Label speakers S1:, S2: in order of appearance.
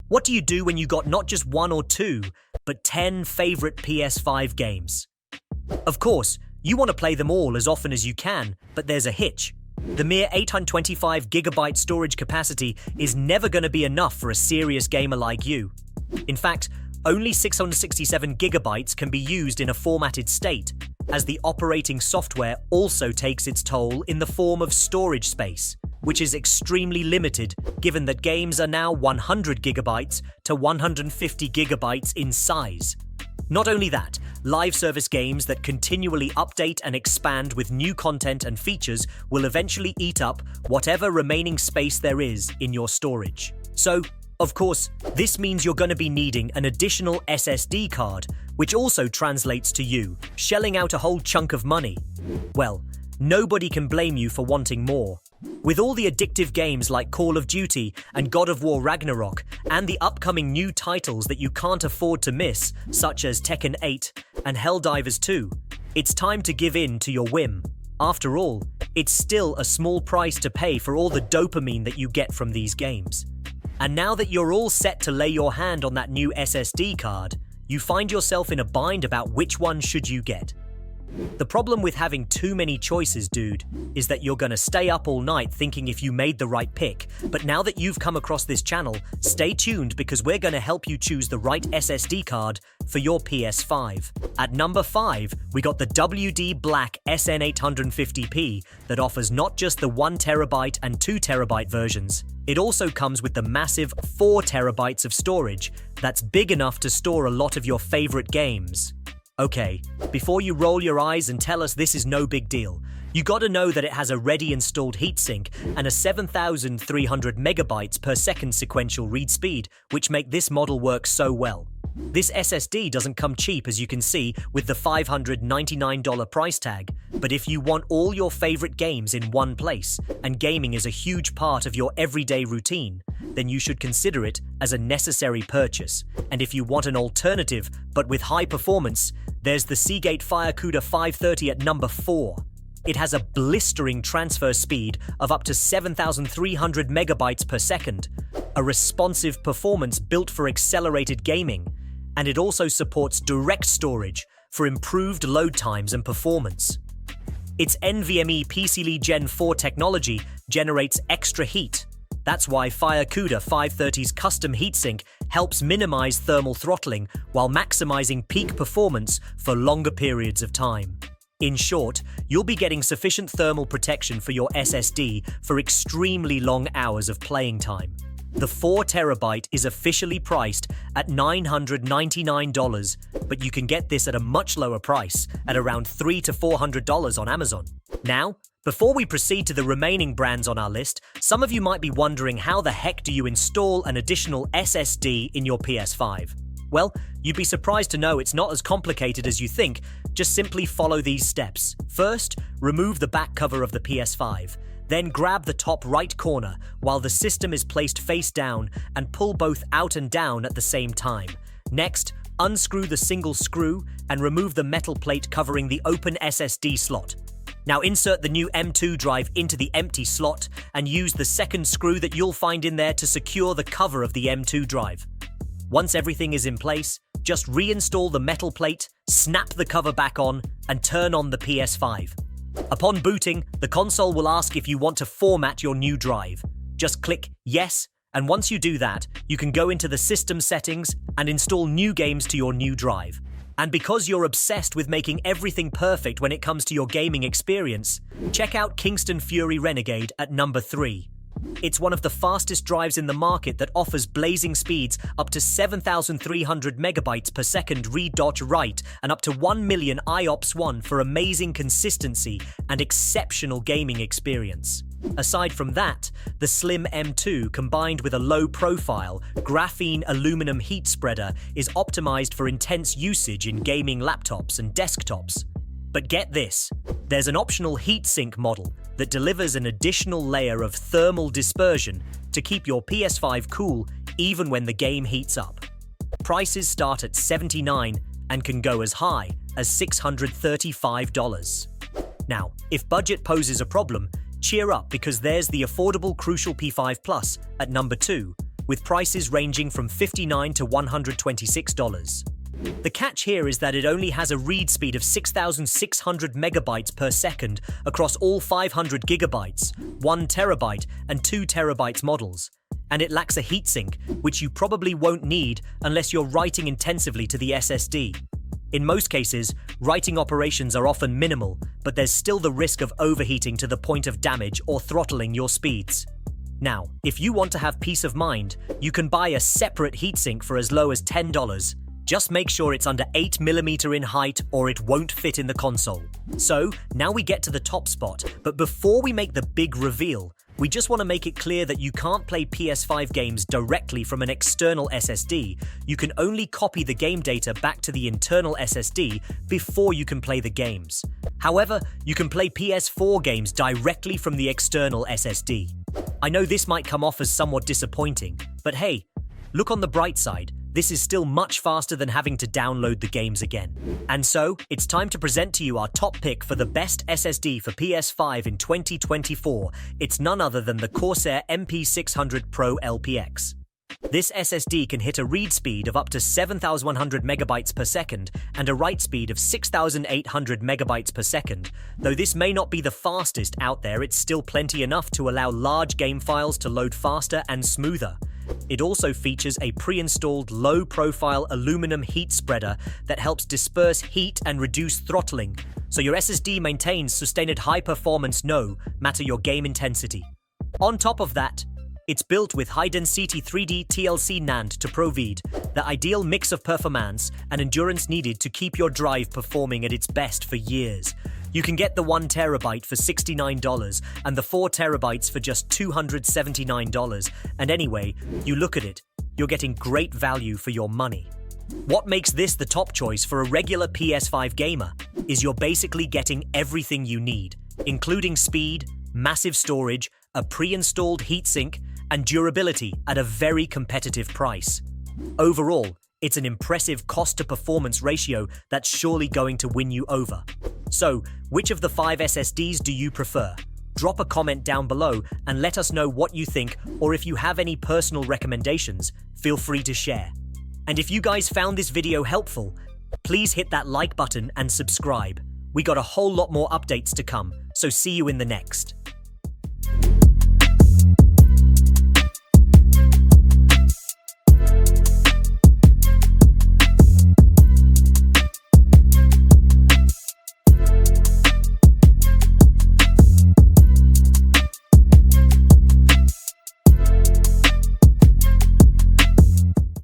S1: What do you do when you got not just one or two, but 10 favorite PS5 games? Of course, you want to play them all as often as you can, but there's a hitch. The mere 825GB storage capacity is never going to be enough for a serious gamer like you. In fact, only 667GB can be used in a formatted state, as the operating software also takes its toll in the form of storage space, which is extremely limited given that games are now 100GB to 150GB in size. Not only that, live service games that continually update and expand with new content and features will eventually eat up whatever remaining space there is in your storage. So, of course, this means you're going to be needing an additional SSD card, which also translates to you shelling out a whole chunk of money. Well, nobody can blame you for wanting more. With all the addictive games like Call of Duty and God of War Ragnarok, and the upcoming new titles that you can't afford to miss, such as Tekken 8 and Helldivers 2, it's time to give in to your whim. After all, it's still a small price to pay for all the dopamine that you get from these games. And now that you're all set to lay your hand on that new SSD card, you find yourself in a bind about which one should you get. The problem with having too many choices, dude, is that you're gonna stay up all night thinking if you made the right pick. But now that you've come across this channel, stay tuned because we're gonna help you choose the right SSD card for your PS5. At number 5, we got the WD Black SN850P that offers not just the 1TB and 2TB versions. It also comes with the massive 4TB of storage that's big enough to store a lot of your favorite games. Okay, before you roll your eyes and tell us this is no big deal, you gotta know that it has a ready installed heatsink and a 7,300 megabytes per second sequential read speed, which make this model work so well. This SSD doesn't come cheap, as you can see, with the $599 price tag, but if you want all your favorite games in one place, and gaming is a huge part of your everyday routine, then you should consider it as a necessary purchase. And if you want an alternative, but with high performance, there's the Seagate Firecuda 530 at number 4. It has a blistering transfer speed of up to 7,300 megabytes per second, a responsive performance built for accelerated gaming, and it also supports direct storage for improved load times and performance. Its NVMe PCIe Gen 4 technology generates extra heat. That's why Firecuda 530's custom heatsink helps minimize thermal throttling while maximizing peak performance for longer periods of time. In short, you'll be getting sufficient thermal protection for your SSD for extremely long hours of playing time. The 4TB is officially priced at $999, but you can get this at a much lower price, at around $300 to $400 on Amazon. Now, before we proceed to the remaining brands on our list, some of you might be wondering how the heck do you install an additional SSD in your PS5? Well, you'd be surprised to know it's not as complicated as you think. Just simply follow these steps. First, remove the back cover of the PS5. Then grab the top right corner while the system is placed face down and pull both out and down at the same time. Next, unscrew the single screw and remove the metal plate covering the open SSD slot. Now insert the new M2 drive into the empty slot and use the second screw that you'll find in there to secure the cover of the M2 drive. Once everything is in place, just reinstall the metal plate, snap the cover back on, and turn on the PS5. Upon booting, the console will ask if you want to format your new drive. Just click Yes, and once you do that, you can go into the system settings and install new games to your new drive. And because you're obsessed with making everything perfect when it comes to your gaming experience, check out Kingston Renegade at number 3. It's one of the fastest drives in the market that offers blazing speeds up to 7,300 megabytes per second read-write and up to 1 million IOPS1 for amazing consistency and exceptional gaming experience. Aside from that, the slim M2 combined with a low-profile, graphene aluminum heat spreader is optimized for intense usage in gaming laptops and desktops. But get this, there's an optional heatsink model that delivers an additional layer of thermal dispersion to keep your PS5 cool even when the game heats up. Prices start at $79 and can go as high as $635. Now, if budget poses a problem, cheer up because there's the affordable Crucial P5 Plus at number 2, with prices ranging from $59 to $126. The catch here is that it only has a read speed of 6,600 megabytes per second across all 500 gigabytes, 1 terabyte, and 2 terabytes models. And it lacks a heatsink, which you probably won't need unless you're writing intensively to the SSD. In most cases, writing operations are often minimal, but there's still the risk of overheating to the point of damage or throttling your speeds. Now, if you want to have peace of mind, you can buy a separate heatsink for as low as $10. Just make sure it's under 8mm in height or it won't fit in the console. So, now we get to the top spot, but before we make the big reveal, we just want to make it clear that you can't play PS5 games directly from an external SSD. You can only copy the game data back to the internal SSD before you can play the games. However, you can play PS4 games directly from the external SSD. I know this might come off as somewhat disappointing, but hey, look on the bright side. This is still much faster than having to download the games again. And so, it's time to present to you our top pick for the best SSD for PS5 in 2024. It's none other than the Corsair MP600 Pro LPX. This SSD can hit a read speed of up to 7,100 megabytes per second and a write speed of 6,800 megabytes per second. Though this may not be the fastest out there, it's still plenty enough to allow large game files to load faster and smoother. It also features a pre-installed low-profile aluminum heat spreader that helps disperse heat and reduce throttling, so your SSD maintains sustained high performance no matter your game intensity. On top of that, it's built with high-density 3D TLC NAND to provide the ideal mix of performance and endurance needed to keep your drive performing at its best for years. You can get the 1 terabyte for $69 and the 4 terabytes for just $279. And anyway, you look at it, you're getting great value for your money. What makes this the top choice for a regular PS5 gamer is you're basically getting everything you need, including speed, massive storage, a pre-installed heatsink, and durability at a very competitive price. Overall, it's an impressive cost-to-performance ratio that's surely going to win you over. So, which of the 5 SSDs do you prefer? Drop a comment down below and let us know what you think, or if you have any personal recommendations, feel free to share. And if you guys found this video helpful, please hit that like button and subscribe. We got a whole lot more updates to come, so see you in the next.